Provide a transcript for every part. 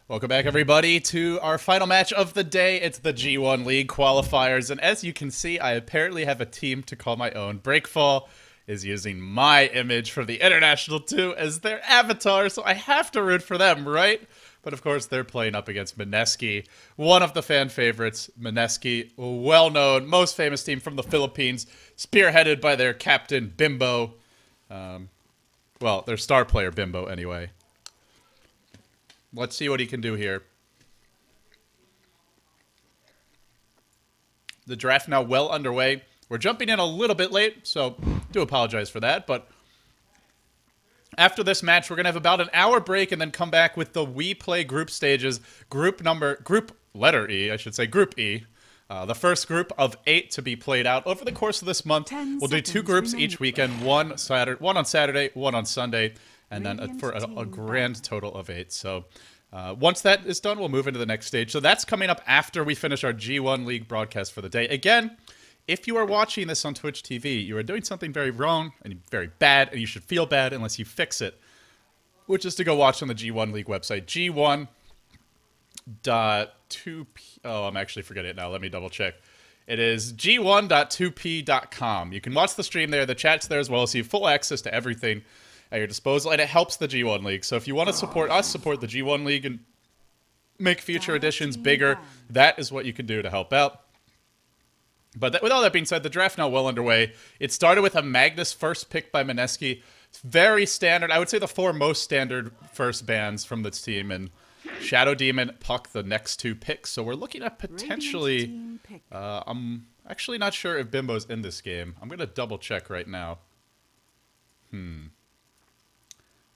Welcome back, everybody, to our final match of the day. It's the G1 League qualifiers, and as you can see, I apparently have a team to call my own. Breakfall is using my image from the International 2 as their avatar, so I have to root for them, right? But of course, they're playing up against Mineski, one of the fan favorites. Mineski, a well-known, most famous team from the Philippines, spearheaded by their captain, Bimbo. Well, their star player, Bimbo, anyway. Let's see what he can do here. The draft now well underway. We're jumping in a little bit late, so do apologize for that. But after this match, we're going to have about an hour break and then come back with the We Play group stages. Group letter E, I should say, Group E. The first group of 8 to be played out over the course of this month. We'll do 2 groups each weekend, one on Saturday, one on Sunday. And then for a grand total of 8. So once that is done, we'll move into the next stage. So that's coming up after we finish our G1 League broadcast for the day. Again, if you are watching this on Twitch TV, you are doing something very wrong and very bad, and you should feel bad unless you fix it, which is to go watch on the G1 League website, g1.2p. Oh, I'm actually forgetting it now. Let me double check. It is g1.2p.com. You can watch the stream there. The chat's there as well, so you have full access to everything at your disposal, and it helps the G1 League. So if you want to support us, support the G1 League, and make future editions bigger, that is what you can do to help out. But with all that being said, the draft now well underway. It started with a Magnus first pick by Mineski. Very standard. I would say the 4 most standard first bans from this team, and Shadow Demon, Puck, the next 2 picks. So we're looking at potentially... I'm actually not sure if Bimbo's in this game. I'm going to double check right now.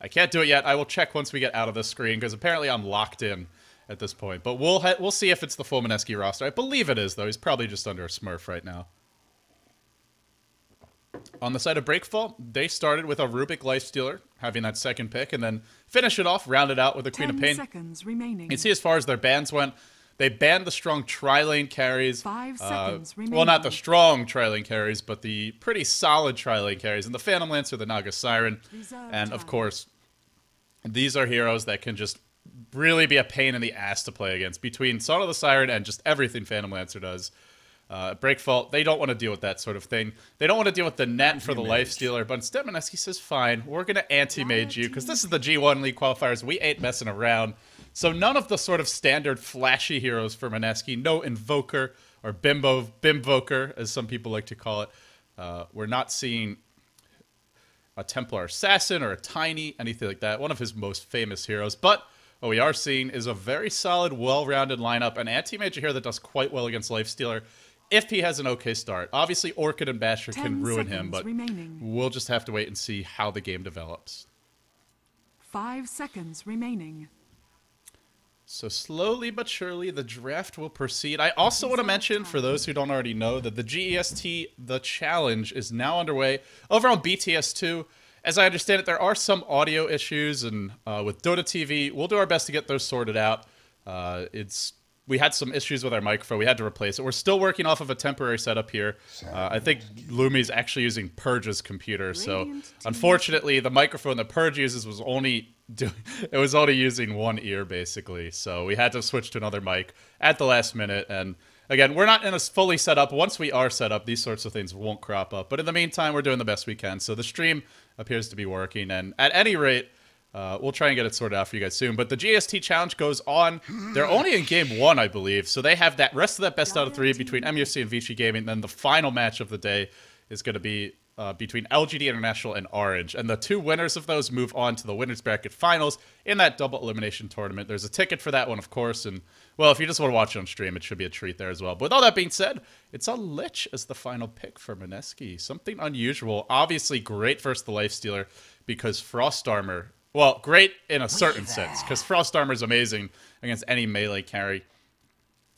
I can't do it yet. I will check once we get out of this screen, because apparently I'm locked in at this point. But we'll see if it's the full Mineski roster. I believe it is, though. He's probably just under a Smurf right now. On the side of Breakfall, they started with a Rubik Lifestealer, having that second pick, and then finish it off, round it out with a Queen of Pain. 10 seconds remaining. You see, as far as their bans went, they banned the strong tri-lane carries. 5 seconds remaining. Well, not the strong tri-lane carries, but the pretty solid tri-lane carries. And the Phantom Lancer, the Naga Siren, and of course, these are heroes that can just really be a pain in the ass to play against. Between Son of the Siren and just everything Phantom Lancer does. Breakfall, they don't want to deal with that sort of thing. They don't want to deal with the net for the Lifestealer, but instead Mineski says, fine, we're going to anti-mage you, because this is the G1 League qualifiers. We ain't messing around. So none of the sort of standard flashy heroes for Mineski. No Invoker, or Bimvoker, as some people like to call it. We're not seeing a Templar Assassin or a Tiny, anything like that. One of his most famous heroes. But what we are seeing is a very solid, well-rounded lineup. An anti-mage here that does quite well against Lifestealer if he has an okay start. Obviously, Orchid and Basher can ruin him, but we'll just have to wait and see how the game develops. 5 seconds remaining. So slowly but surely, the draft will proceed. I also want to mention, for those who don't already know, that the GEST, the challenge, is now underway over on BTS2. As I understand it, there are some audio issues, and with Dota TV, we'll do our best to get those sorted out. We had some issues with our microphone. We had to replace it. We're still working off of a temporary setup here. I think Lumi's actually using Purge's computer, so unfortunately, the microphone that Purge uses was only using one ear, basically. So we had to switch to another mic at the last minute. And again, we're not in a fully set up. Once we are set up, these sorts of things won't crop up. But in the meantime, we're doing the best we can. So the stream appears to be working. And at any rate, we'll try and get it sorted out for you guys soon. But the GST challenge goes on. They're only in game 1, I believe. So they have that rest of that best out of 3 between MUFC and Vichy Gaming. And then the final match of the day is going to be between LGD International and Orange. And the 2 winners of those move on to the Winners Bracket Finals in that double elimination tournament. There's a ticket for that one, of course. And, well, if you just want to watch it on stream, it should be a treat there as well. But with all that being said, it's a Lich as the final pick for Mineski. Something unusual. Obviously great versus the Lifestealer because Frost Armor... Well, great in a certain sense, because Frost Armor is amazing against any melee carry.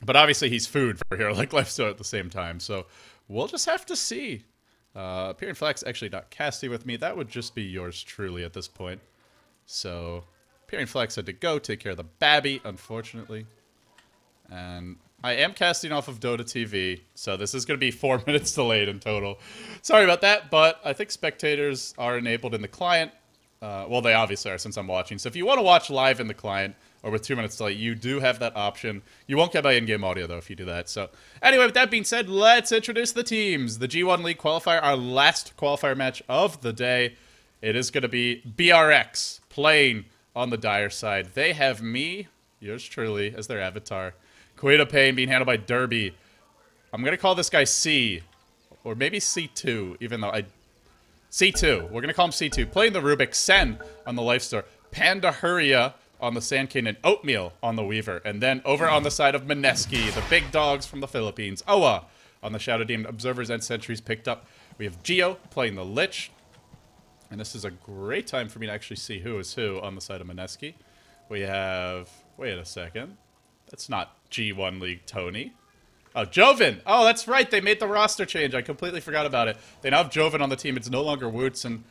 But obviously he's food for a hero like Lifestealer at the same time. So we'll just have to see. Pyrian Flex actually not casting with me. That would just be yours truly at this point. So Pyrian Flex had to go take care of the Babby, unfortunately. And I am casting off of Dota TV, so this is going to be 4 minutes delayed in total. Sorry about that, but I think spectators are enabled in the client. Well, they obviously are since I'm watching. So if you want to watch live in the client, or with 2 minutes delay, you do have that option. You won't get my in-game audio, though, if you do that. So, anyway, with that being said, let's introduce the teams. The G1 League Qualifier, our last qualifier match of the day. It is going to be BRX playing on the Dire side. They have me, yours truly, as their avatar. Queen of Pain being handled by Derby. I'm going to call this guy C, or maybe C2, even though C2. We're going to call him C2. Playing the Rubik, Sen on the Life Store. Panda Huria on the Sand King, and Oatmeal on the Weaver. And then over on the side of Mineski, the big dogs from the Philippines. Oa on the Shadow Demon. Observers and Sentries picked up. We have Geo playing the Lich. And this is a great time for me to actually see who is who on the side of Mineski. We have... Wait a second. That's not G1 League Tony. Oh, Joven! Oh, that's right. They made the roster change. I completely forgot about it. They now have Joven on the team. It's no longer Woots, and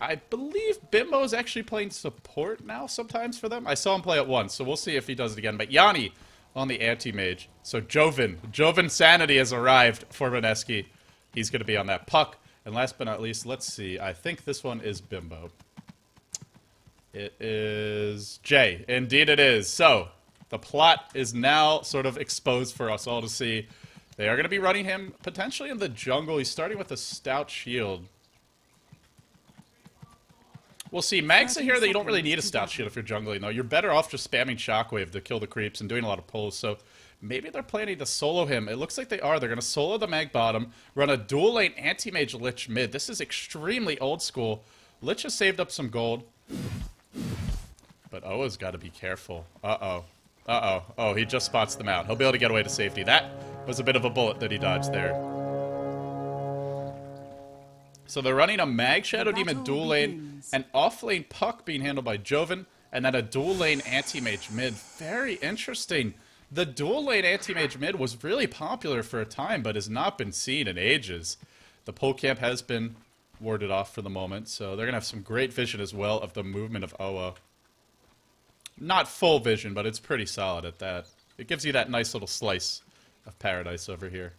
I believe Bimbo is actually playing support now sometimes for them. I saw him play it once, so we'll see if he does it again. But Yanni on the anti-mage. So Joven Sanity has arrived for Mineski. He's going to be on that puck. And last but not least, let's see. I think this one is Bimbo. It is Jay. Indeed it is. So the plot is now sort of exposed for us all to see. They are going to be running him potentially in the jungle. He's starting with a stout shield. We'll see. Mag said here that you don't really need a stout shield if you're jungling, though. You're better off just spamming Shockwave to kill the creeps and doing a lot of pulls. So maybe they're planning to solo him. It looks like they are. They're going to solo the Mag bottom, run a dual lane anti-mage Lich mid. This is extremely old school. Lich has saved up some gold. But Oa's got to be careful. Uh-oh. Uh-oh. Oh, he just spots them out. He'll be able to get away to safety. That was a bit of a bullet that he dodged there. So they're running a Mag Shadow Demon dual lane, an off-lane Puck being handled by Joven, and then a dual lane anti-mage mid. Very interesting. The dual lane anti-mage mid was really popular for a time, but has not been seen in ages. The pole camp has been warded off for the moment, so they're going to have some great vision as well of the movement of Oa. Not full vision, but it's pretty solid at that. It gives you that nice little slice of paradise over here.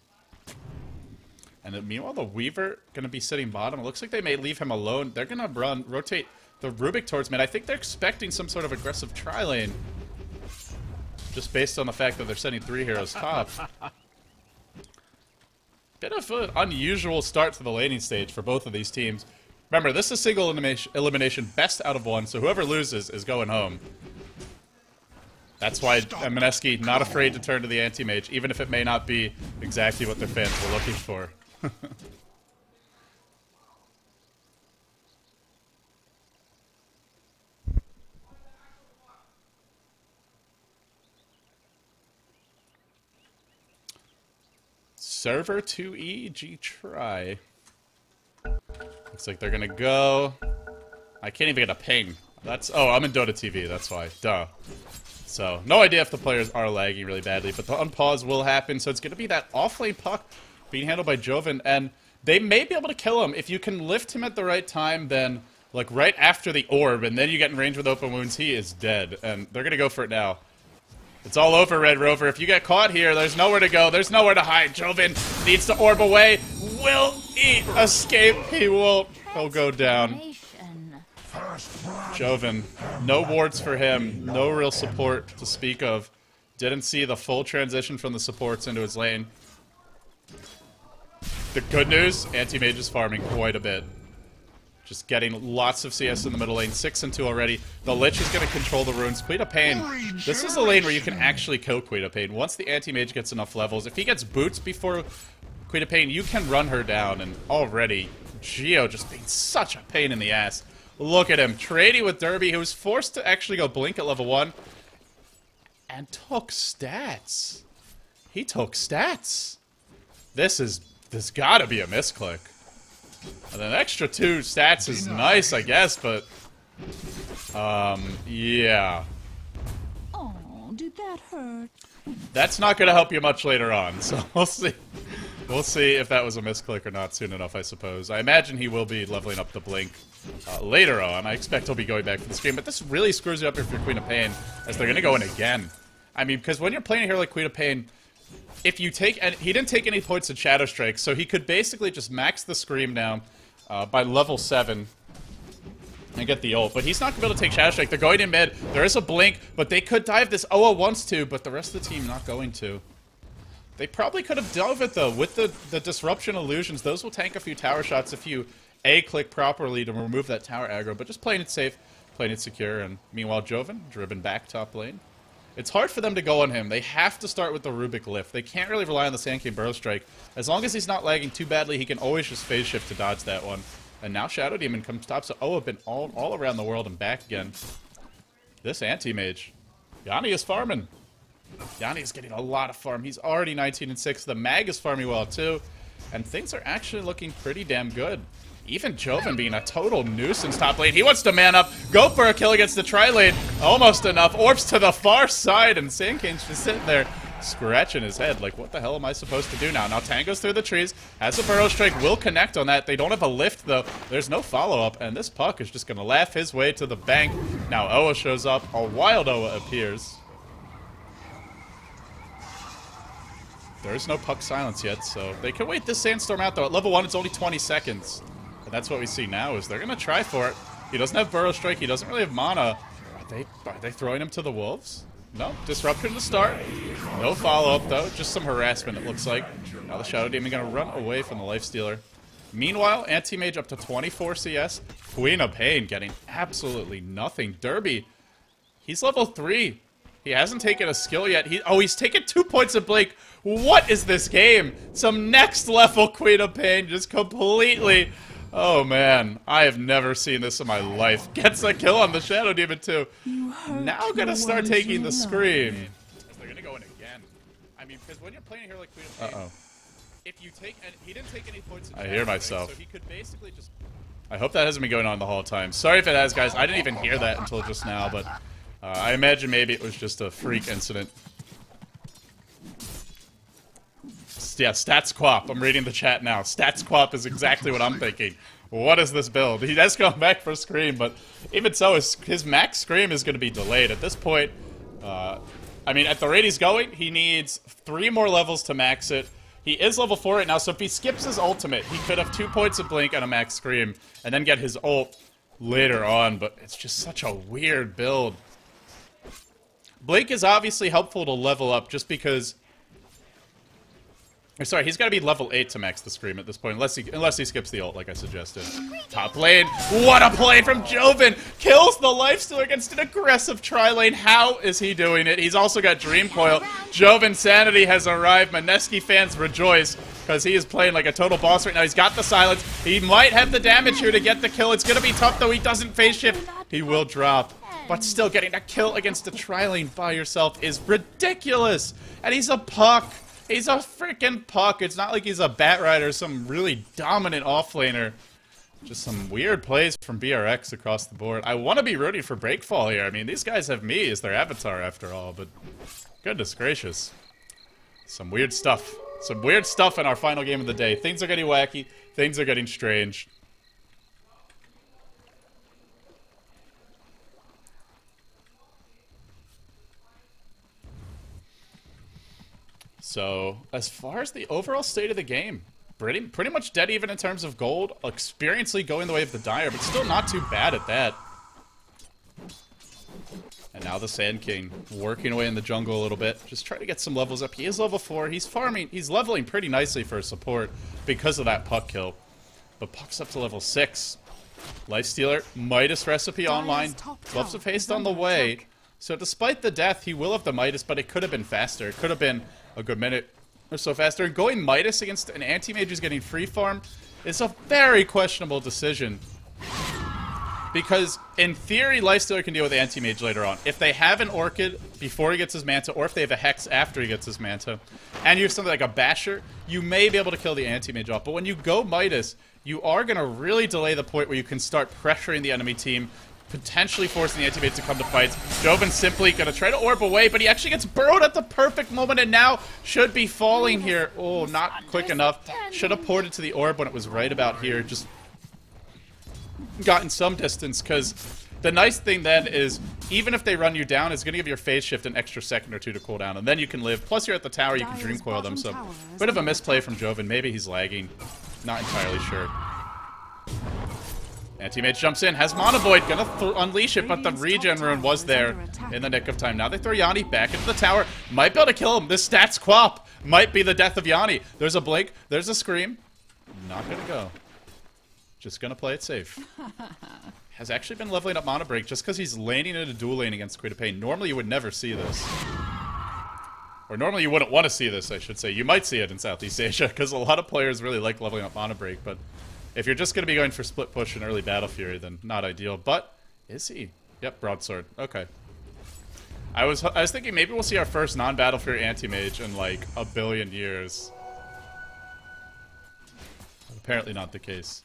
And then, meanwhile, the Weaver going to be sitting bottom. It looks like they may leave him alone. They're going to rotate the Rubik towards mid. I think they're expecting some sort of aggressive tri-lane. Just based on the fact that they're sending 3 heroes top. Bit of an unusual start to the laning stage for both of these teams. Remember, this is single elimination, best out of 1, so whoever loses is going home. That's why Mineski not afraid to turn to the anti-mage, even if it may not be exactly what their fans were looking for. Server 2E, G try. Looks like they're gonna go. I can't even get a ping. That's, oh, I'm in Dota TV, that's why. Duh. So, no idea if the players are lagging really badly, but the unpause will happen, so it's gonna be that off-lane Puck being handled by Joven, and they may be able to kill him. If you can lift him at the right time, then, like, right after the orb, and then you get in range with open wounds, he is dead, and they're gonna go for it now. It's all over, Red Rover. If you get caught here, there's nowhere to go. There's nowhere to hide. Joven needs to orb away. Will he escape? He won't. He'll go down. Joven. No wards for him. No real support to speak of. Didn't see the full transition from the supports into his lane. The good news, anti-mage is farming quite a bit. Just getting lots of CS in the middle lane. 6 and 2 already. The Lich is going to control the runes. Queen of Pain. This is a lane where you can actually kill Queen of Pain. Once the anti-mage gets enough levels, if he gets boots before Queen of Pain, you can run her down. And already, Geo just being such a pain in the ass. Look at him. Trading with Derby, who was forced to actually go blink at level 1. And took stats. He took stats. This gotta be a misclick. And an extra 2 stats is nice, I guess, but... yeah. Oh, did that hurt? That's not gonna help you much later on, so we'll see. We'll see if that was a misclick or not soon enough, I suppose. I imagine he will be leveling up the Blink later on. I expect he'll be going back for the stream, but this really screws you up if you're Queen of Pain, as they're gonna go in again. I mean, because when you're playing a hero like Queen of Pain, if you take, and he didn't take any points at Shadow Strike, so he could basically just max the Scream down by level 7. and get the ult. But he's not going to be able to take Shadow Strike. They're going in mid. There is a blink, but they could dive this. Oa wants to, but the rest of the team not going to. They probably could have dove it, though, with the Disruption Illusions. Those will tank a few tower shots if you A-click properly to remove that tower aggro. But just playing it safe, playing it secure. And meanwhile, Joven, driven back top lane. It's hard for them to go on him. They have to start with the Rubik lift. They can't really rely on the Sand King Burrow Strike. As long as he's not lagging too badly, he can always just phase shift to dodge that one. And now Shadow Demon comes top, so Oa been all around the world and back again. This anti-mage. Yanni is farming. Yanni is getting a lot of farm. He's already 19-6. The Mag is farming well, too. And things are actually looking pretty damn good. Even Joven being a total nuisance top lane. He wants to man up, go for a kill against the tri-lane. Almost enough. Orbs to the far side, and Sand King's just sitting there scratching his head. Like, what the hell am I supposed to do now? Now Tango's through the trees. Has a Burrow Strike. Will connect on that. They don't have a lift, though. There's no follow-up, and this puck is just going to laugh his way to the bank. Now Oa shows up. A wild Oa appears. There is no puck silence yet, so they can wait this Sandstorm out, though. At level 1, it's only 20 seconds. And that's what we see now, is they're going to try for it. He doesn't have Burrow Strike. He doesn't really have mana. Are they throwing him to the Wolves? No. Disruption to start. No follow-up, though. Just some harassment, it looks like. Now the Shadow Demon going to run away from the Lifestealer. Meanwhile, Anti-Mage up to 24 CS. Queen of Pain getting absolutely nothing. Derby, he's level 3. He hasn't taken a skill yet. He's taken 2 points of Blake. What is this game? Some next level Queen of Pain just completely... Oh man, I have never seen this in my life. Gets a kill on the Shadow Demon too. Now gonna start taking the Scream. They're gonna go in again. I mean, because when you're playing here like Queen of Pain, if you take, and he didn't take any points. I hear myself. So he could basically just. I hope that hasn't been going on the whole time. Sorry if it has, guys. I didn't even hear that until just now, but I imagine maybe it was just a freak incident. Yeah, Stats Quap. I'm reading the chat now. Stats Quap is exactly what I'm thinking. What is this build? He does come back for Scream, but even so, his max Scream is going to be delayed. At this point, I mean, at the rate he's going, he needs 3 more levels to max it. He is level 4 right now, so if he skips his ultimate, he could have 2 points of Blink and a max Scream, and then get his ult later on, but it's just such a weird build. Blink is obviously helpful to level up just because... Sorry, he's got to be level 8 to max the Scream at this point, unless he skips the ult, like I suggested. Top lane, what a play from Joven! Kills the Lifestealer against an aggressive tri-lane. How is he doing it? He's also got Dream Coil. Joven Sanity has arrived. Mineski fans rejoice, because he is playing like a total boss right now. He's got the silence. He might have the damage here to get the kill. It's going to be tough, though. He doesn't phase shift. He will drop. But still, getting a kill against a tri-lane by yourself is ridiculous! And he's a puck! He's a freaking puck. It's not like he's a bat rider, some really dominant offlaner. Just some weird plays from BRX across the board. I want to be rooting for Breakfall here. I mean, these guys have me as their avatar after all, but goodness gracious. Some weird stuff. Some weird stuff in our final game of the day. Things are getting wacky. Things are getting strange. So, as far as the overall state of the game, pretty much dead even in terms of gold. Experiencely going the way of the Dire, but still not too bad at that. And now the Sand King working away in the jungle a little bit. Just trying to get some levels up. He is level 4. He's farming. He's leveling pretty nicely for support because of that puck kill. But puck's up to level 6. Lifestealer, Midas recipe online. Gloves of Haste on the way. So despite the death, he will have the Midas, but it could have been faster. It could have been a good minute or so faster. And going Midas against an anti-mage who's getting free farm is a very questionable decision. Because, in theory, Lifestealer can deal with anti-mage later on. If they have an Orchid before he gets his Manta, or if they have a Hex after he gets his Manta, and you have something like a Basher, you may be able to kill the anti-mage off. But when you go Midas, you are going to really delay the point where you can start pressuring the enemy team, potentially forcing the anti-mage to come to fights. Joven's simply going to try to orb away, but he actually gets burrowed at the perfect moment, and now should be falling here. Oh, not quick enough. Should have ported to the orb when it was right about here. Just gotten some distance, because the nice thing then is, even if they run you down, it's going to give your phase shift an extra second or two to cool down, and then you can live. Plus, you're at the tower, you can Dream Coil them, so bit of a misplay from Joven. Maybe he's lagging. Not entirely sure. Anti-Mage jumps in, has Mono Void, gonna unleash it, but the regen rune was there in the nick of time. Now they throw Yanni back into the tower. Might be able to kill him. This stats quap might be the death of Yanni. There's a blink, there's a scream. Not gonna go. Just gonna play it safe. Has actually been leveling up Mono Break just because he's laning in a dual lane against Queen of Pain. Normally you would never see this. Or normally you wouldn't want to see this, I should say. You might see it in Southeast Asia, because a lot of players really like leveling up Mono Break, but if you're just going to be going for split push and early Battle Fury, then not ideal. But, is he? Yep, Broadsword. Okay. I was thinking maybe we'll see our first non-Battle Fury Anti-Mage in, like, a billion years. Apparently not the case.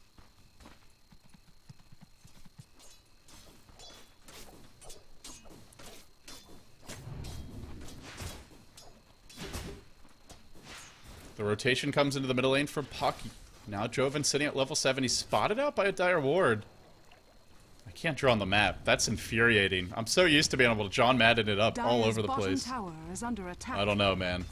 The rotation comes into the middle lane for Puck. Now Joven sitting at level 7. He's spotted out by a Dire Ward. I can't draw on the map. That's infuriating. I'm so used to being able to John Madden it up all over the place. Tower is under attack. I don't know, man.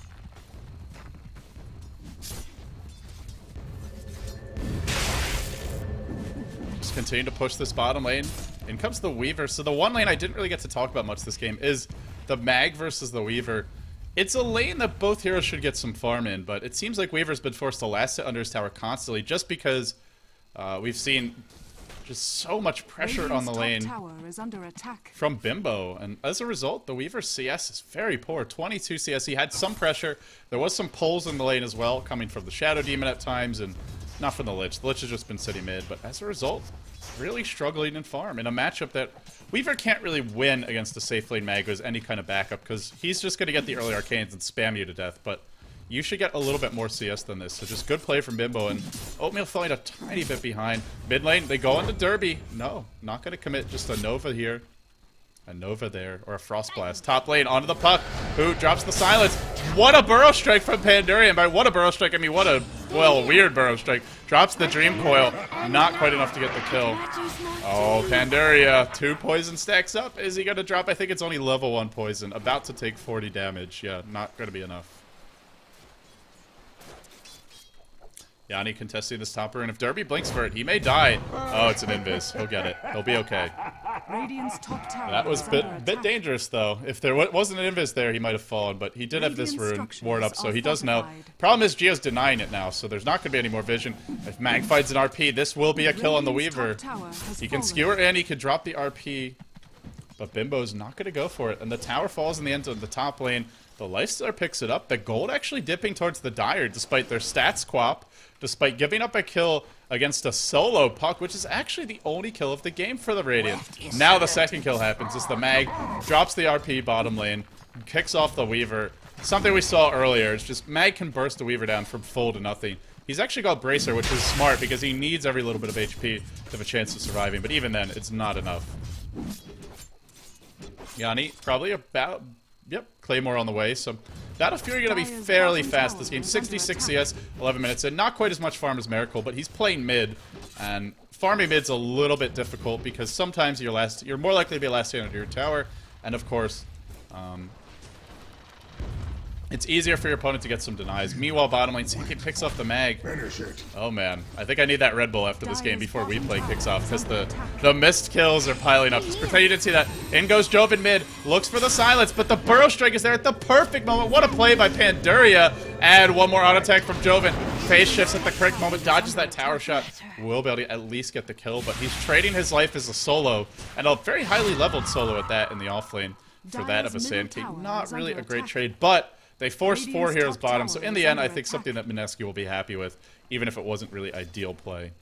Just continue to push this bottom lane. In comes the Weaver. So the one lane I didn't really get to talk about much this game is the Mag versus the Weaver. It's a lane that both heroes should get some farm in, but it seems like Weaver's been forced to last sit under his tower constantly just because we've seen just so much pressure on the lane tower is under attack from Bimbo. And as a result, the Weaver's CS is very poor. 22 CS. He had some pressure. There was some pulls in the lane as well, coming from the Shadow Demon at times, and not from the Lich. The Lich has just been sitting mid, but as a result, really struggling in farm in a matchup that Weaver can't really win against a safe lane Mag as any kind of backup, because he's just going to get the early arcanes and spam you to death, but you should get a little bit more CS than this. So just good play from Bimbo, and Oatmeal falling a tiny bit behind. Mid lane, they go into Derby. No, not going to commit. Just a Nova here. A Nova there, or a Frost Blast. Top lane, onto the Puck, who drops the silence. What a Burrow Strike from Pandaria, and by what a Burrow Strike, I mean what a, well, weird Burrow Strike. Drops the Dream Coil, not quite enough to get the kill. Oh, Pandaria, 2 poison stacks up. Is he going to drop? I think it's only level 1 poison. About to take 40 damage. Yeah, not going to be enough. Yanni contesting this top rune. If Derby blinks for it, he may die. Oh, it's an invis. He'll get it. He'll be okay. Radiant's top tower That was a bit dangerous, though. If there wasn't an invis there, he might have fallen, but he did have this rune ward up, so he does know. Problem is, Gio's denying it now, so there's not going to be any more vision. If Mag finds an RP, this will be a kill on the Weaver. He can skewer in, he can drop the RP, but Bimbo's not going to go for it. And the tower falls in the end of the top lane. The Lifestealer picks it up. The gold actually dipping towards the Dire, despite their stats quap, despite giving up a kill against a solo Puck, which is actually the only kill of the game for the Radiant. Now the second kill happens as the Mag drops the RP bottom lane, kicks off the Weaver. Something we saw earlier. It's just Mag can burst the Weaver down from full to nothing. He's actually got Bracer, which is smart because he needs every little bit of HP to have a chance of surviving, but even then, it's not enough. Yanni, probably about... Yep, Claymore on the way, so Battle Fury going to be fairly fast this game. 66 CS, 11 minutes in. Not quite as much farm as Miracle, but he's playing mid, and farming mid's a little bit difficult because sometimes you're more likely to be last stand under your tower, and of course, it's easier for your opponent to get some denies. Meanwhile, bottom lane, Sanky picks off the Mag. Oh man, I think I need that Red Bull after this game before replay kicks off, because the missed kills are piling up. Just pretend you didn't see that. In goes Joven mid, looks for the silence, but the Burrow Strike is there at the perfect moment. What a play by Pandaria. And one more auto attack from Joven. Phase shifts at the correct moment, dodges that tower shot. Will be able to at least get the kill, but he's trading his life as a solo, and a very highly leveled solo at that in the offlane for that of a Sand King. Not really a great trade, but they forced 4 heroes bottom, so in the end, I think something that Mineski will be happy with, even if it wasn't really ideal play.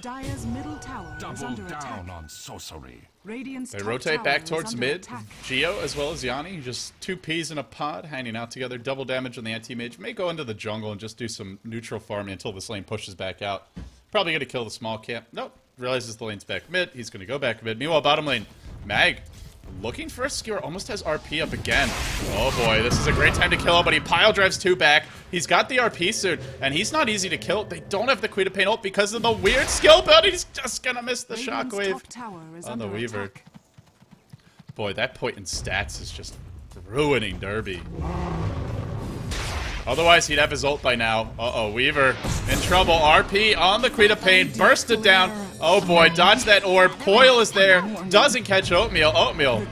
Dire's middle tower is Double under down attack. on sorcery. Radiant's They top rotate tower back is towards under mid. attack. Gio as well as Yanni, just 2 peas in a pod, hanging out together. Double damage on the anti-mage. May go into the jungle and just do some neutral farming until this lane pushes back out. Probably going to kill the small camp. Nope. Realizes the lane's back mid. He's going to go back mid. Meanwhile, bottom lane, Mag looking for a skewer. Almost has RP up again. Oh boy, this is a great time to kill him, but he pile drives 2 back. He's got the RP soon, and he's not easy to kill. They don't have the Queen of Pain ult because of the weird skill build. He's just going to miss the Radiant's shockwave top tower is on the under Weaver. attack. Boy, that point in stats is just ruining Derby. Otherwise, he'd have his ult by now. Uh-oh, Weaver in trouble. RP on the Queen of Pain, bursted down. Oh boy, dodge that orb. Coil is there, doesn't catch Oatmeal. Oatmeal,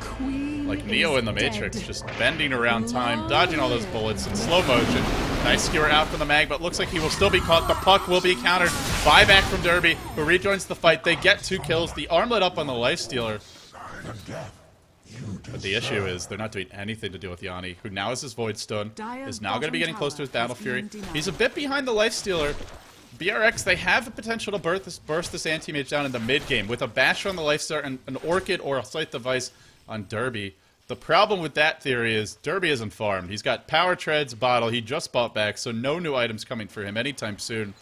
like Neo in the Matrix, just bending around time, dodging all those bullets in slow motion. Nice skewer out from the mag, but looks like he will still be caught. The puck will be countered. Buyback from Derby, who rejoins the fight. They get 2 kills. The armlet up on the Lifestealer. But the issue is they're not doing anything to deal with Yanni, who now has his Void Stone, is now going to be getting close to his Battle Fury. He's a bit behind the Lifestealer. BRX, they have the potential to burst this Anti-Mage down in the mid-game with a Basher on the Lifestealer and an Orchid or a Scythe Device on Derby. The problem with that theory is Derby isn't farmed. He's got Power Treads, Bottle, he just bought back, so no new items coming for him anytime soon.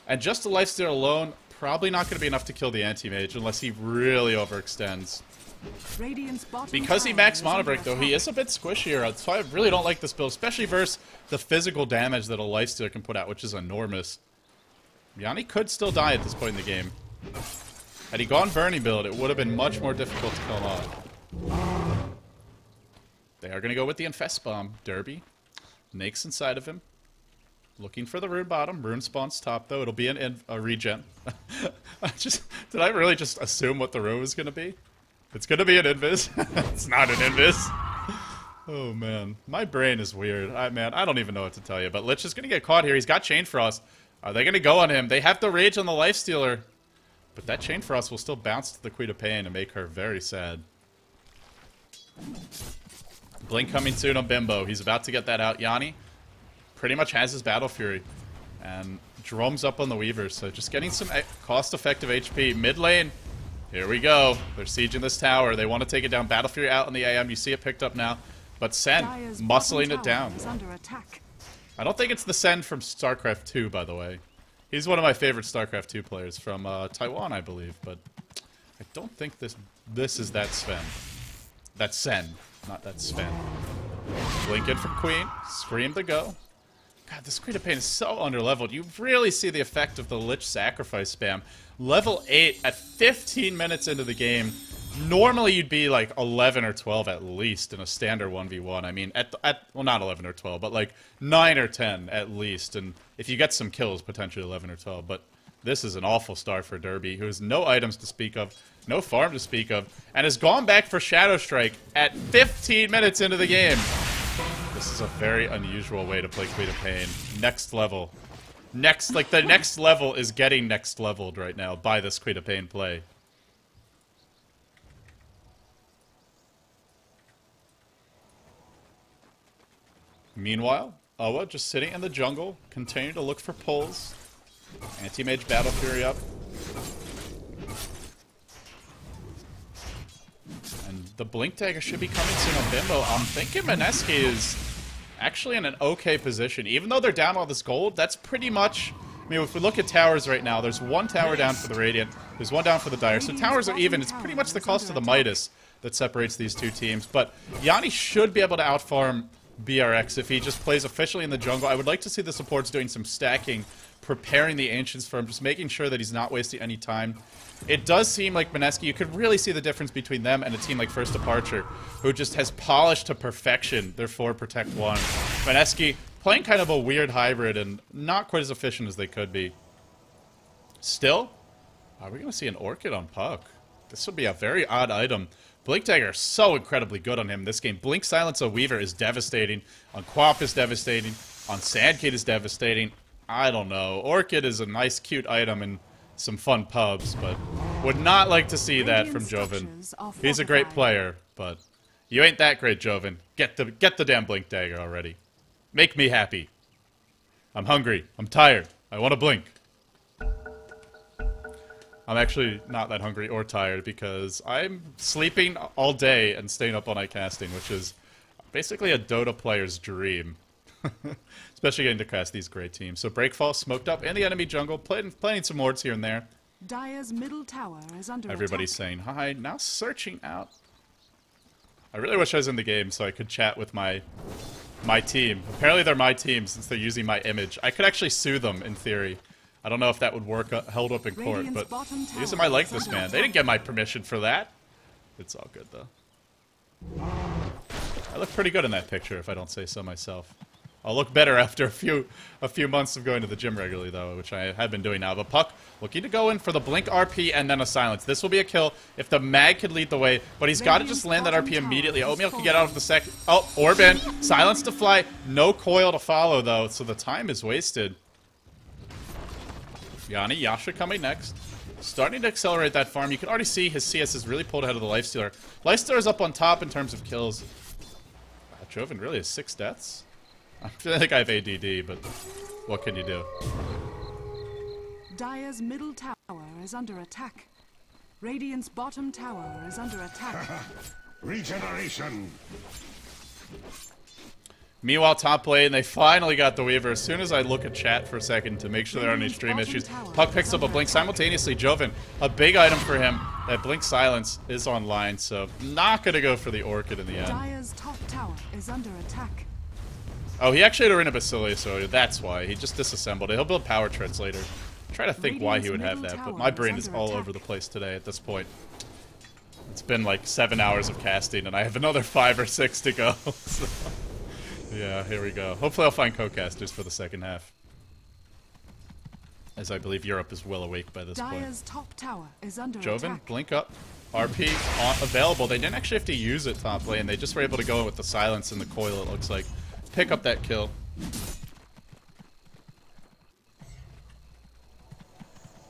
And just the Lifestealer alone, probably not going to be enough to kill the Anti-Mage unless he really overextends. Because he maxed Mana Break, though, he is a bit squishier. That's why I really don't like this build, especially versus the physical damage that a Lifestealer can put out, which is enormous. Yanni could still die at this point in the game. Had he gone Burning build, it would have been much more difficult to kill him off. They are going to go with the Infest Bomb. Derby. Nake's inside of him. Looking for the Rune bottom. Rune spawns top, though. It'll be a regen. Did I really just assume what the Rune was going to be? It's going to be an Invis. It's not an Invis. Oh, man. My brain is weird. Man, I don't even know what to tell you. But Lich is going to get caught here. He's got Chain Frost. Are they going to go on him? They have the Rage on the Lifestealer. But that Chain Frost will still bounce to the Queen of Pain and make her very sad. Blink coming soon on Bimbo. He's about to get that out. Yanni pretty much has his Battle Fury. And Jerome's up on the Weaver. So just getting some cost-effective HP. Mid lane. Here we go. They're sieging this tower. They want to take it down. Battle Fury out in the AM. You see it picked up now. But Sen muscling it down. I don't think it's the Sen from StarCraft 2, by the way. He's one of my favorite StarCraft 2 players from Taiwan, I believe. But I don't think this is that Sven. That's Sen, not that Sven. Blink in from Queen. Scream to go. God, this Queen of Pain is so underleveled. You really see the effect of the Lich Sacrifice spam. Level 8 at 15 minutes into the game. Normally you'd be like 11 or 12 at least in a standard 1v1. I mean, well, not 11 or 12, but like 9 or 10 at least. And if you get some kills, potentially 11 or 12. But this is an awful start for Derby, who has no items to speak of, no farm to speak of, and has gone back for Shadow Strike at 15 minutes into the game. This is a very unusual way to play Queen of Pain. Next level. The next level is getting next leveled right now by this Queen of Pain play. Meanwhile, Owa just sitting in the jungle, continuing to look for pulls. Anti-Mage Battle Fury up. And the Blink Dagger should be coming soon on Bimbo. I'm thinking Mineski is actually in an okay position. Even though they're down all this gold, that's pretty much... I mean, if we look at towers right now, there's one tower down for the Radiant, there's one down for the Dire. So towers are even. It's pretty much the cost of the Midas that separates these two teams. But Yanni should be able to outfarm BRX if he just plays officially in the jungle. I would like to see the supports doing some stacking, preparing the Ancients for him, just making sure that he's not wasting any time. It does seem like Mineski, you could really see the difference between them and a team like First Departure, who just has polished to perfection their 4 Protect 1. Mineski playing kind of a weird hybrid and not quite as efficient as they could be. Still, are we going to see an Orchid on Puck? This would be a very odd item. Blink Dagger is so incredibly good on him this game. Blink Silence of Weaver is devastating. On Quap is devastating. On Sandkid is devastating. I don't know. Orchid is a nice, cute item in some fun pubs, but would not like to see that from Joven. He's a great player, but you ain't that great, Joven. Get the damn Blink Dagger already. Make me happy. I'm hungry. I'm tired. I want to blink. I'm actually not that hungry or tired because I'm sleeping all day and staying up all night casting, which is basically a Dota player's dream. Especially getting to cast these great teams. So Breakfall smoked up in the enemy jungle, planting some wards here and there. Dire's middle tower is under Everybody's attack. saying hi. Now searching out. I really wish I was in the game so I could chat with my team. Apparently they're my team since they're using my image. I could actually sue them in theory. I don't know if that would work held up in court, but these are my likeness, man. They didn't get my permission for that. It's all good, though. I look pretty good in that picture, if I don't say so myself. I'll look better after a few months of going to the gym regularly, though, which I have been doing now. But Puck looking to go in for the blink RP and then a silence. This will be a kill if the mag could lead the way, but he's got to just land that RP immediately. Oatmeal can get out of the second. Oh, Orban, silence to fly. No coil to follow, though, so the time is wasted. Yanni, Yasha coming next. Starting to accelerate that farm. You can already see his CS is really pulled ahead of the Lifestealer. Lifestealer's up on top in terms of kills. Joven really has 6 deaths. I feel like I have ADD, but what can you do? Dire's middle tower is under attack. Radiant's bottom tower is under attack. Regeneration. Meanwhile, top lane, they finally got the Weaver. As soon as I look at chat for a second to make sure there aren't any stream issues, Puck picks up a Blink simultaneously. Joven, a big item for him. That Blink Silence is online, so not going to go for the Orchid in the end. Dire's top tower is under attack. Oh, he actually had Arena Basilia, so that's why. He just disassembled it. He'll build Power Treads later. Try to think why he would have that, but my brain is all over the place today at this point. It's been like 7 hours of casting, and I have another 5 or 6 to go. So, yeah, here we go. Hopefully I'll find co-casters for the second half. As I believe Europe is well awake by this Dire's point. top tower is under Joven, attack. blink up. RP available. They didn't actually have to use it top lane. They just were able to go in with the silence and the coil, it looks like. Pick up that kill.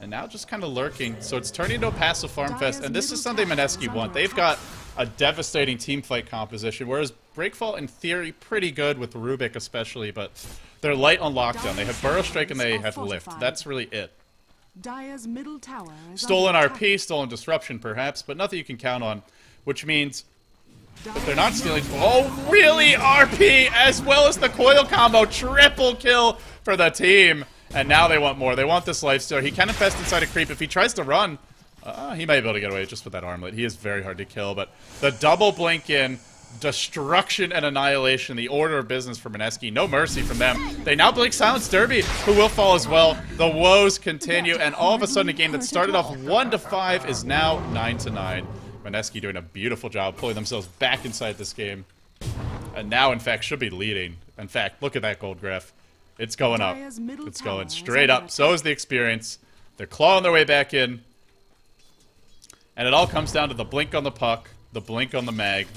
And now just kind of lurking. So it's turning into a passive farm fest. And this is something Mineski want. They've got a devastating teamfight composition. Whereas Breakfall, in theory, pretty good with Rubik especially. But they're light on lockdown. They have Burrow Strike and they have Lift. That's really it. Dire's middle tower is Stolen under RP, stolen Disruption perhaps. But nothing you can count on. Which means if they're not stealing... Oh, really? RP as well as the coil combo. Triple kill for the team. And now they want more. They want this Lifestealer. He can infest inside a creep. If he tries to run, he might be able to get away just with that armlet. He is very hard to kill. But the double blink in, destruction and annihilation, the order of business for Mineski. No mercy from them. They now blink Silence Derby, who will fall as well. The woes continue. And all of a sudden, a game that started off 1-5 is now 9-9. Mineski doing a beautiful job pulling themselves back inside this game. And now, in fact, should be leading. In fact, look at that gold graph. It's going up. It's going straight up. So is the experience. They're clawing their way back in. And it all comes down to the blink on the Puck, the blink on the mag,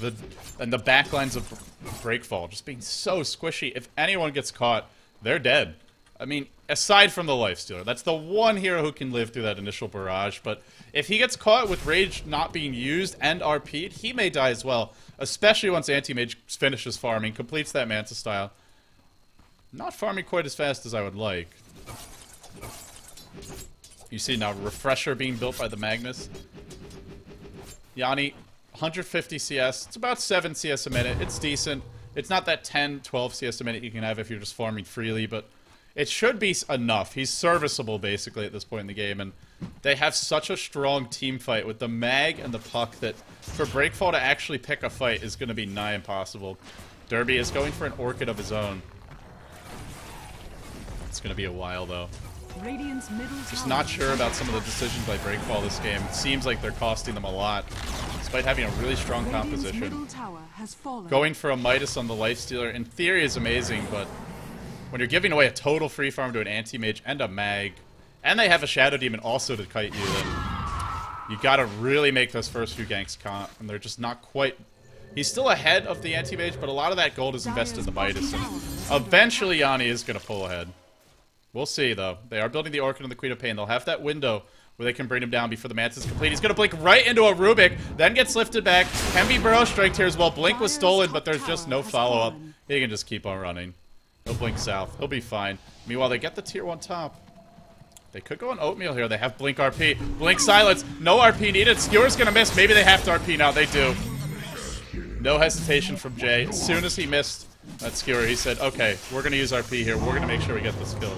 and the backlines of Breakfall just being so squishy. If anyone gets caught, they're dead. I mean, aside from the Lifestealer, that's the one hero who can live through that initial barrage. But if he gets caught with Rage not being used and RP'd, he may die as well. Especially once Anti-Mage finishes farming, completes that Manta style. Not farming quite as fast as I would like. You see now Refresher being built by the Magnus. Yanni, 150 CS. It's about 7 CS a minute. It's decent. It's not that 10, 12 CS a minute you can have if you're just farming freely, but it should be enough. He's serviceable, basically, at this point in the game, and they have such a strong team fight with the Mag and the Puck that for Breakfall to actually pick a fight is going to be nigh impossible. Derby is going for an Orchid of his own. It's going to be a while, though. Radiant's middle Just not sure about some of the decisions by Breakfall this game. It seems like they're costing them a lot, despite having a really strong composition. Going for a Midas on the Lifestealer, in theory, is amazing, but when you're giving away a total free farm to an Anti-Mage and a Mag, and they have a Shadow Demon also to kite you, then you gotta really make those first few ganks count, and they're just not quite... He's still ahead of the Anti-Mage, but a lot of that gold is invested in the Midas, and eventually Yanni is gonna pull ahead. We'll see, though. They are building the Orchid and the Queen of Pain. They'll have that window where they can bring him down before the Mantis is complete. He's going to blink right into a Rubik, then gets lifted back. Can be Burrow Striked here as well. Blink was stolen, but there's just no follow-up. He can just keep on running. He'll blink south. He'll be fine. Meanwhile, they get the tier 1 top. They could go on Oatmeal here. They have Blink RP. Blink Silence. No RP needed. Skewer's going to miss. Maybe they have to RP now. They do. No hesitation from Jay. As soon as he missed that Skewer, he said, okay, we're going to use RP here. We're going to make sure we get this kill.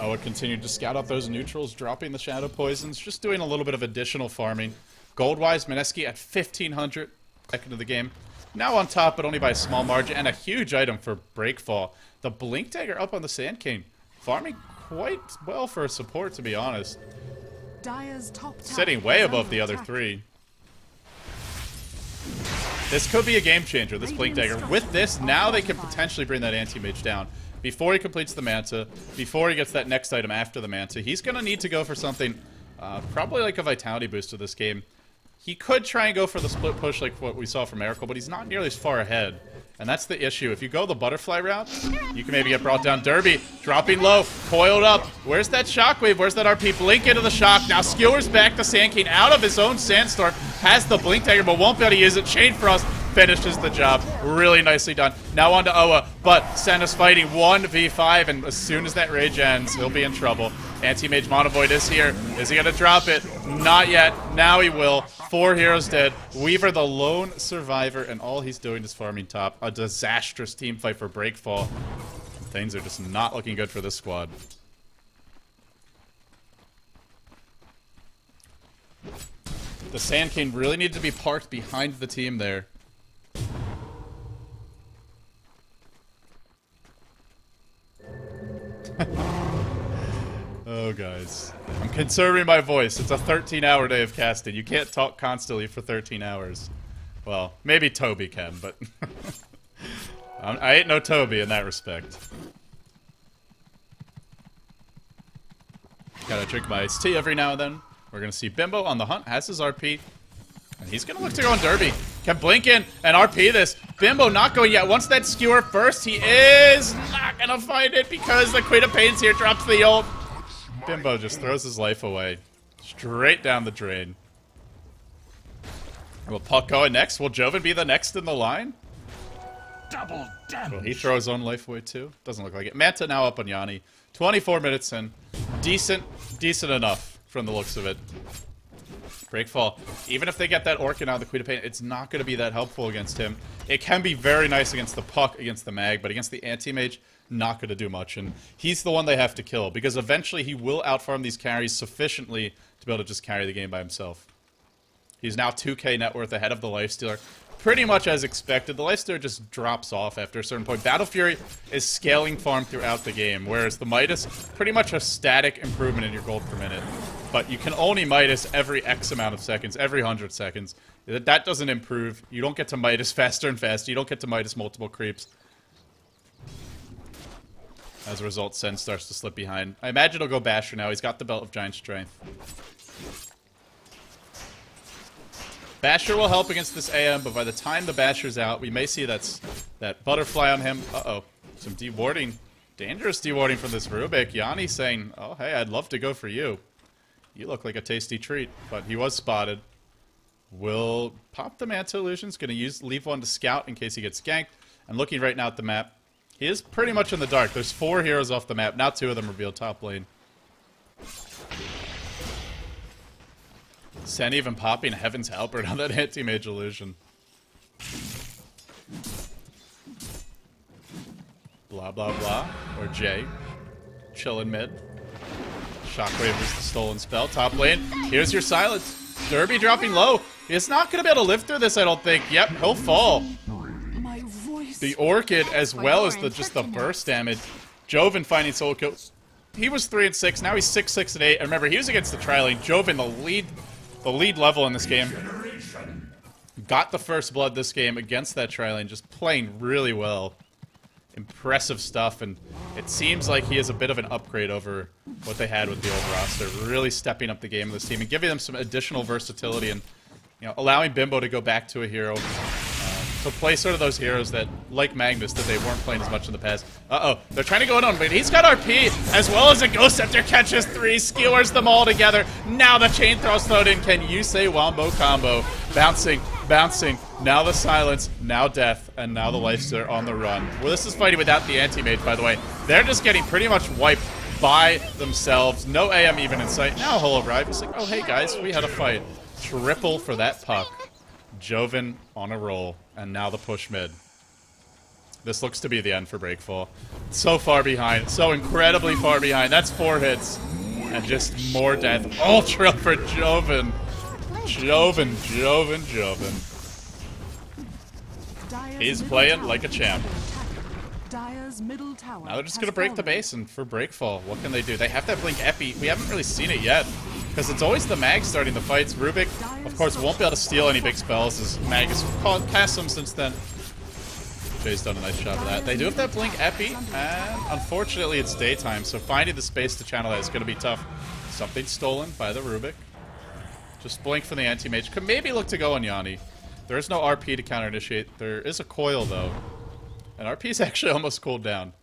Oa continued to scout out those neutrals, dropping the Shadow Poisons, just doing a little bit of additional farming. Gold-wise, Mineski at 1,500 back into the game. Now on top, but only by a small margin, and a huge item for Breakfall. The Blink Dagger up on the Sand King. Farming quite well for a support, to be honest. Dire's top tower Sitting way is above under the other attack. 3. This could be a game changer, this Blink Dagger. With this, now they can potentially bring that Anti-Mage down. Before he completes the Manta, before he gets that next item after the Manta, he's going to need to go for something probably like a Vitality boost to this game. He could try and go for the split push like what we saw from Miracle, but he's not nearly as far ahead. And that's the issue. If you go the butterfly route, you can maybe get brought down. Derby, dropping low, coiled up. Where's that Shockwave? Where's that RP? Blink into the shock. Now Skewer's back to Sand King out of his own Sandstorm. Has the Blink Dagger, but won't be able to use it. Chain Frost finishes the job. Really nicely done. Now on to Oa, but Senna's fighting 1v5, and as soon as that rage ends, he'll be in trouble. Anti-Mage Monovoid is here. Is he going to drop it? Not yet. Now he will. 4 heroes dead. Weaver the lone survivor, and all he's doing is farming top. A disastrous team fight for Breakfall. Things are just not looking good for this squad. The Sand King really needed to be parked behind the team there. Oh, guys. I'm conserving my voice. It's a 13-hour day of casting. You can't talk constantly for 13 hours. Well, maybe Toby can, but... I ain't no Toby in that respect. Gotta drink my iced tea every now and then. We're gonna see Bimbo on the hunt, has his RP. And he's gonna look to go on Derby. Can blink in and RP this. Bimbo not going yet. Once that skewer first, he is not gonna find it because the Queen of Pain's here, drops the ult. Bimbo just throws his life away. Straight down the drain. Will Puck going next? Will Joven be the next in the line? Double damage. Will he throw his own life away too? Doesn't look like it. Manta now up on Yanni. 24 minutes in. Decent enough from the looks of it. Breakfall. Even if they get that Orchid out of the Queen of Pain, it's not going to be that helpful against him. It can be very nice against the Puck, against the Mag, but against the Anti-Mage, not going to do much. And he's the one they have to kill, because eventually he will outfarm these carries sufficiently to be able to just carry the game by himself. He's now 2k net worth ahead of the Lifestealer. Pretty much as expected. The Lifestealer just drops off after a certain point. Battle Fury is scaling farm throughout the game, whereas the Midas, pretty much a static improvement in your gold per minute. But you can only Midas every X amount of seconds, every 100 seconds. That doesn't improve. You don't get to Midas faster and faster. You don't get to Midas multiple creeps. As a result, Sen starts to slip behind. I imagine he'll go Basher now. He's got the Belt of Giant Strength. Basher will help against this AM, but by the time the Basher's out, we may see that butterfly on him. Uh-oh. Some dewarding. Dangerous dewarding from this Rubik. Yanni saying, oh, hey, I'd love to go for you. You look like a tasty treat. But he was spotted. Will pop the Manta Illusions. Going to leave one to scout in case he gets ganked. And looking right now at the map, he is pretty much in the dark. There's 4 heroes off the map. Now 2 of them revealed top lane. Sen even popping Heaven's Helper on that Anti-Mage Illusion. Blah, blah, blah. Or Jay. Chillin' mid. Shockwave is the stolen spell. Top lane. Here's your silence. Derby dropping low. He's not going to be able to live through this, I don't think. Yep, he'll fall. My voice. The Orchid, as well as just the burst damage. Joven finding solo kills. He was 3 and 6. Now he's 6, 6 and 8. And remember, he was against the Tri-Lane. Joven, the lead level in this game. Got the first blood this game against that Tri-Lane, just playing really well. Impressive stuff, and it seems like he is a bit of an upgrade over what they had with the old roster. Really stepping up the game of this team and giving them some additional versatility and, you know, allowing Bimbo to go back to a hero. To play sort of those heroes that, like Magnus, that they weren't playing as much in the past. Uh-oh, they're trying to go in on, but he's got RP, as well as a Ghost Scepter catches 3, skewers them all together. Now the chain thrust load in. Can you say Wombo combo? Bouncing, bouncing, now the silence, now death, and now the Lifestealer on the run. Well, this is fighting without the Anti-Mage, by the way. They're just getting pretty much wiped by themselves. No AM even in sight. Now Holo arrived. He's like, oh, hey, guys, we had a fight. Triple for that Puck. Joven on a roll, and now the push mid. This looks to be the end for Breakfall. So far behind, so incredibly far behind. That's 4 hits, and just more death. Ultra for Joven. Joven. He's playing like a champ. Dire's middle tower Now they're just going to break the base, and for Breakfall, what can they do? They have that Blink Epi. We haven't really seen it yet. Because it's always the mag starting the fights. Rubik, of course, won't be able to steal any big spells as mag has cast them since then. Jay's done a nice job of that. They do have that Blink Epi, and unfortunately it's daytime, so finding the space to channel that is going to be tough. Something stolen by the Rubik. Just Blink from the anti-mage. Could maybe look to go on Yanni. There is no RP to counter-initiate. There is a coil, though. And RP is actually almost cooled down.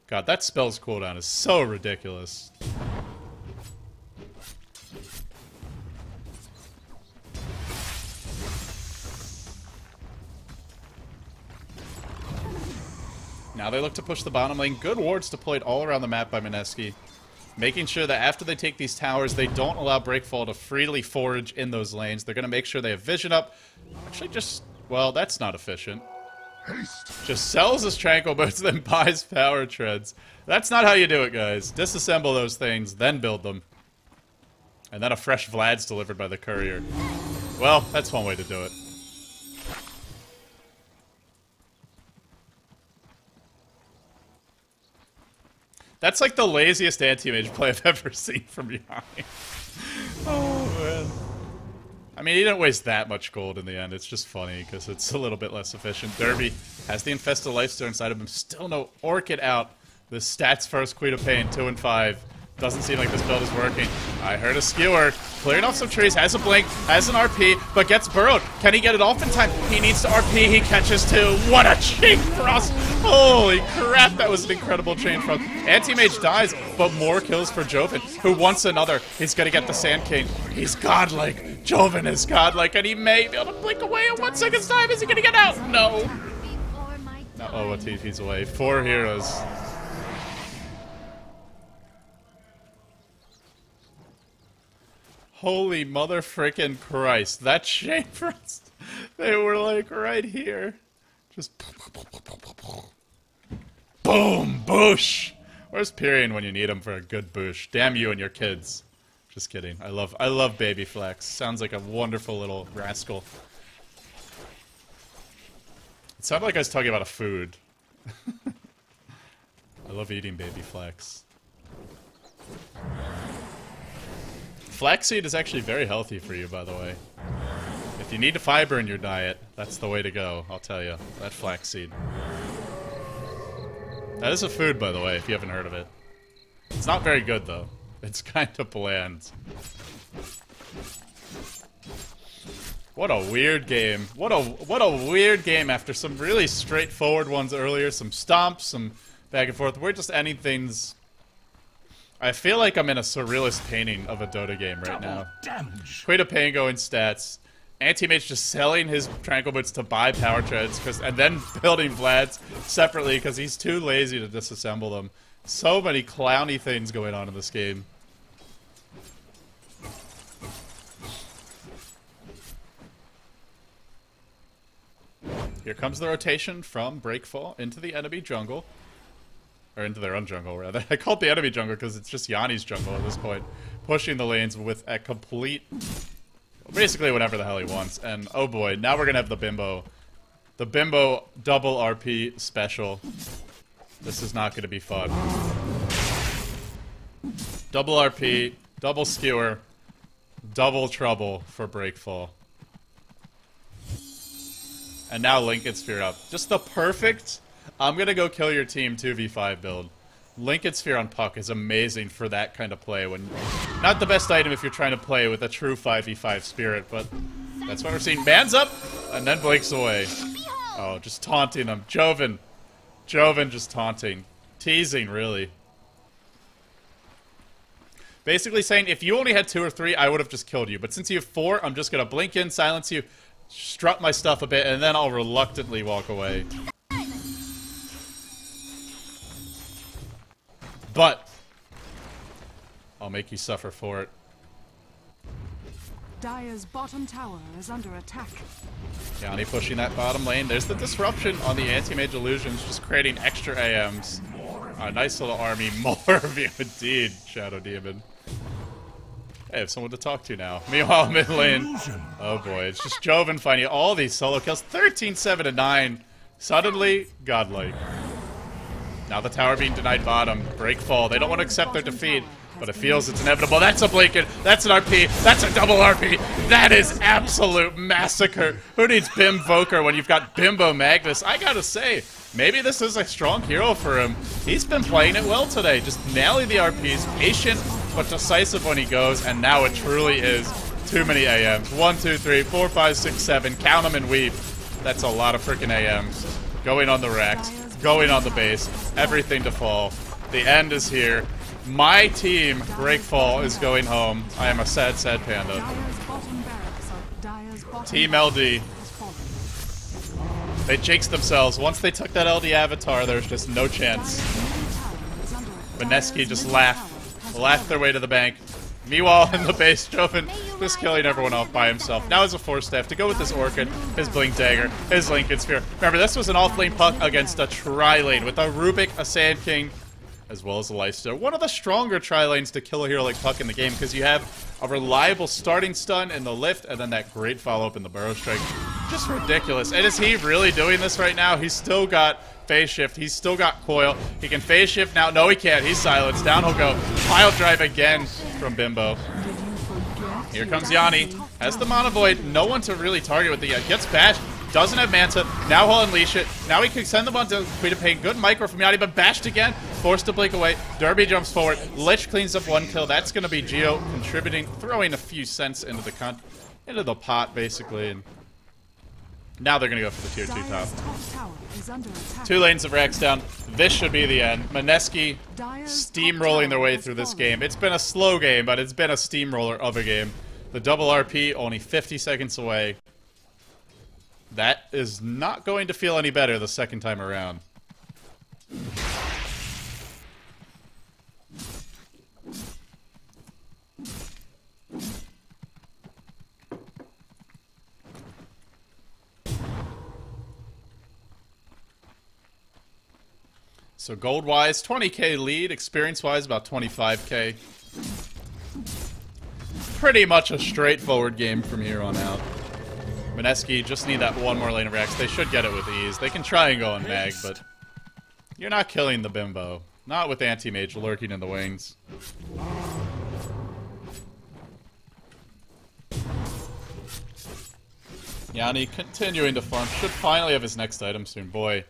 God, that spell's cooldown is so ridiculous. Now they look to push the bottom lane. Good wards deployed all around the map by Mineski. Making sure that after they take these towers, they don't allow Breakfall to freely forage in those lanes. They're going to make sure they have vision up. Actually just, well, that's not efficient. Just sells his Tranquil Boots, then buys Power Treads. That's not how you do it, guys. Disassemble those things, then build them. And then a fresh Vlad's delivered by the courier. Well, that's one way to do it. That's like the laziest anti-mage play I've ever seen from Yanni. Oh, man. I mean, he didn't waste that much gold in the end. It's just funny because it's a little bit less efficient. Derby has the Infested Lifesteal inside of him. Still no Orchid out. The stats first, Queen of Pain, 2 and 5. Doesn't seem like this build is working. I heard a skewer. Clearing off some trees. Has a blink. Has an RP. But gets burrowed. Can he get it off in time? He needs to RP. He catches 2. What a chain frost. Holy crap. That was an incredible chain frost. Anti-mage dies. But more kills for Joven, who wants another. He's going to get the Sand King. He's godlike. Joven is godlike. And he may be able to blink away in 1 second's time. Is he going to get out? No. No. Oh, what TP's away. 4 heroes. Holy mother frickin' Christ. That chain frost. They were like right here. Just boom, boosh. Where's Pyrion when you need him for a good boosh? Damn you and your kids. Just kidding. I love Baby Flex. Sounds like a wonderful little rascal. It sounded like I was talking about a food. I love eating Baby Flex. Flaxseed is actually very healthy for you, by the way. If you need fiber in your diet, that's the way to go, I'll tell you. That flaxseed. That is a food, by the way, if you haven't heard of it. It's not very good, though. It's kind of bland. What a weird game. What a weird game after some really straightforward ones earlier. Some stomps, some back and forth. We're just ending things... I feel like I'm in a surrealist painting of a Dota game right now. Queen of Pain going stats. Anti-Mage just selling his Tranquil Boots to buy Power Treads, and then building Vlad's separately because he's too lazy to disassemble them. So many clowny things going on in this game. Here comes the rotation from Breakfall into the enemy jungle. Or into their own jungle, rather. I call it the enemy jungle because it's just Yanni's jungle at this point. Pushing the lanes with a complete... basically whatever the hell he wants. And oh boy, now we're going to have the Bimbo. The Bimbo double RP special. This is not going to be fun. Double RP, double skewer, double trouble for Breakfall. And now Lincoln Sphere up. Just the perfect... I'm gonna go kill your team 2v5 build. Lincoln Sphere on Puck is amazing for that kind of play. When not the best item if you're trying to play with a true 5v5 spirit, but that's what we're seeing. Man's up, and then blinks away. Oh, just taunting him. Joven just taunting. Teasing, really. Basically saying, if you only had 2 or 3, I would have just killed you. But since you have 4, I'm just gonna blink in, silence you, strut my stuff a bit, and then I'll reluctantly walk away. But I'll make you suffer for it. Dire's bottom tower is under attack. Yanni pushing that bottom lane. There's the disruption on the anti-mage illusions, just creating extra AMs. A nice little army. More of you indeed, Shadow Demon. Hey, I have someone to talk to now. Meanwhile, mid lane. Oh boy, it's just Joven finding all these solo kills. 13, 7, and 9. Suddenly, godlike. Now the tower being denied bottom. Breakfall. They don't want to accept their defeat. But it feels it's inevitable. That's a Blinken. That's an RP. That's a double RP. That is absolute massacre. Who needs Bim Voker when you've got Bimbo Magnus? I gotta say, maybe this is a strong hero for him. He's been playing it well today. Just nailing the RPs. Patient, but decisive when he goes. And now it truly is too many AMs. 1, 2, 3, 4, 5, 6, 7. Count them and weep. That's a lot of freaking AMs. Going on the Rex. Going on the base. Everything to fall. The end is here. My team, Breakfall, is going home. I am a sad, sad panda. Team LD. They jinxed themselves. Once they took that LD avatar, there's just no chance. Mineski just laughed their way to the bank. Meanwhile, in the base, Joven just killing everyone off by himself. Now has a 4-staff to go with his Orchid, his Blink Dagger, his Lincoln Sphere. Remember, this was an off-lane puck against a tri-lane with a Rubik, a Sand King, as well as a Lifesteal. One of the stronger tri-lanes to kill a hero like Puck in the game, because you have a reliable starting stun in the lift, and then that great follow-up in the Burrow Strike. Just ridiculous. And is he really doing this right now? He's still got phase shift. He's still got coil. He can phase shift now. No, he can't. He's silenced. Down he'll go. Pile drive again from Bimbo. Here comes Yanni. Has the Mana Void. No one to really target with it yet. Gets bashed. Doesn't have Manta. Now he'll unleash it. Now he can send them on to Queen of Pain. Good micro from Yanni, but bashed again. Forced to blink away. Derby jumps forward. Lich cleans up 1 kill. That's going to be Geo contributing, throwing a few cents into the pot, basically. And now they're going to go for the tier 2 top. 2 lanes of Rex down. This should be the end. Mineski steamrolling their way through this game. It's been a slow game, but it's been a steamroller of a game. The double RP only 50 seconds away. That is not going to feel any better the second time around. So gold-wise, 20k lead. Experience-wise, about 25k. Pretty much a straightforward game from here on out. Mineski just need that one more lane of Rex. They should get it with ease. They can try and go on Mag, but you're not killing the Bimbo. Not with Anti-Mage lurking in the wings. Yanni continuing to farm. Should finally have his next item soon. Boy.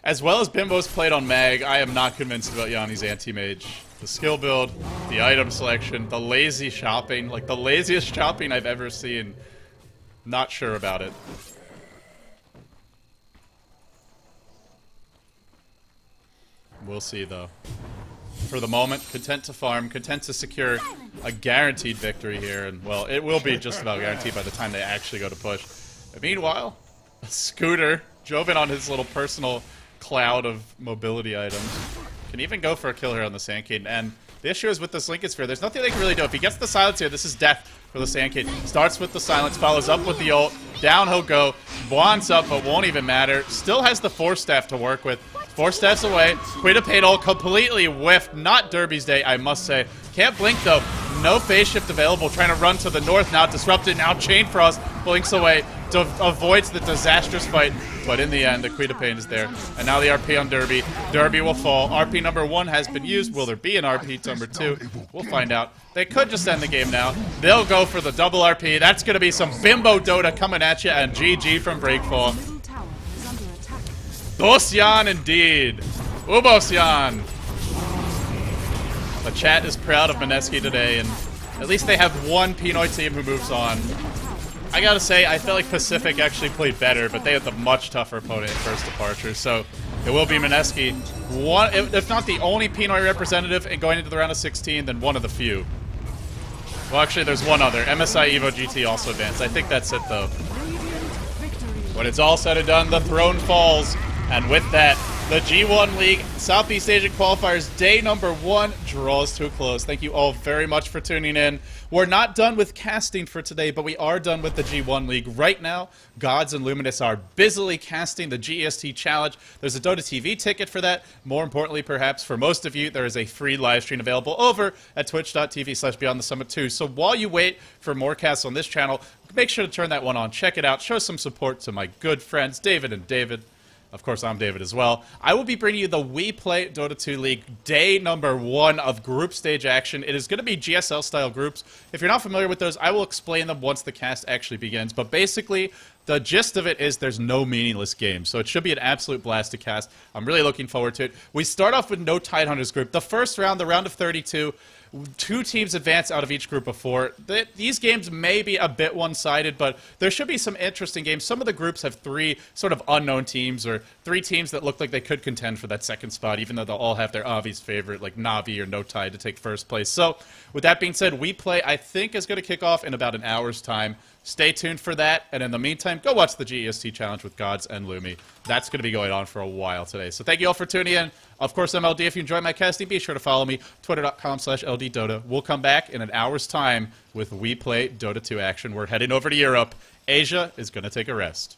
As well as Bimbo's played on Mag, I am not convinced about Yanni's Anti-Mage. The skill build, the item selection, the lazy shopping. Like, the laziest shopping I've ever seen. Not sure about it. We'll see, though. For the moment, content to farm, content to secure a guaranteed victory here. And, well, it will be just about guaranteed by the time they actually go to push. But meanwhile, a Scooter, Joven on his little personal cloud of mobility items, can even go for a kill here on the Sand King. And the issue is with this Lincoln Sphere, there's nothing they can really do. If he gets the silence here, this is death for the Sand King. Starts with the silence, follows up with the ult. Down he'll go. Wands up, but won't even matter. Still has the 4-staff to work with. 4 steps away. Queen of Pain ult completely whiffed. Not Derby's day, I must say. Can't blink, though. No phase shift available. Trying to run to the north now. Disrupted now. Chain Frost blinks away. Avoids the disastrous fight. But in the end, the Queen of Pain is there. And now the RP on Derby. Derby will fall. RP number 1 has been used. Will there be an RP number 2? We'll find out. They could just end the game now. They'll go for the double RP. That's going to be some Bimbo Dota coming at you. And GG from Breakfall. Bosyan indeed. Ubosyan. The chat is proud of Mineski today. And at least they have one Pinoy team who moves on. I gotta say, I felt like Pacific actually played better, but they had the much tougher opponent at first departure, so it will be Mineski. One, if not the only Pinoy representative in going into the round of 16, then one of the few. Well, actually, there's one other. MSI Evo GT also advanced. I think that's it, though. When it's all said and done, the throne falls, and with that, the G1 League Southeast Asian Qualifiers Day number 1 draws to a close. Thank you all very much for tuning in. We're not done with casting for today, but we are done with the G1 League. Right now, Gods and Luminous are busily casting the GEST Challenge. There's a Dota TV ticket for that. More importantly, perhaps, for most of you, there is a free live stream available over at twitch.tv/BeyondTheSummit2. So while you wait for more casts on this channel, make sure to turn that one on. Check it out. Show some support to my good friends, David and David. Of course, I'm David as well. I will be bringing you the We Play Dota 2 League day number 1 of group stage action. It is going to be GSL-style groups. If you're not familiar with those, I will explain them once the cast actually begins. But basically, the gist of it is there's no meaningless games, so it should be an absolute blast to cast. I'm really looking forward to it. We start off with no Tidehunters group. The first round, the round of 32, 2 teams advance out of each group of 4. These games may be a bit one-sided, but there should be some interesting games. Some of the groups have 3 sort of unknown teams, or 3 teams that look like they could contend for that second spot, even though they'll all have their obvious favorite, like Navi or No Tide, to take first place. So, with that being said, We Play, I think, is going to kick off in about an hour's time. Stay tuned for that, and in the meantime, go watch the GEST Challenge with Gods and Lumi. That's going to be going on for a while today. So thank you all for tuning in. Of course, I'm LD. If you enjoy my casting, be sure to follow me, twitter.com/LDDota. We'll come back in an hour's time with We Play Dota 2 action. We're heading over to Europe. Asia is going to take a rest.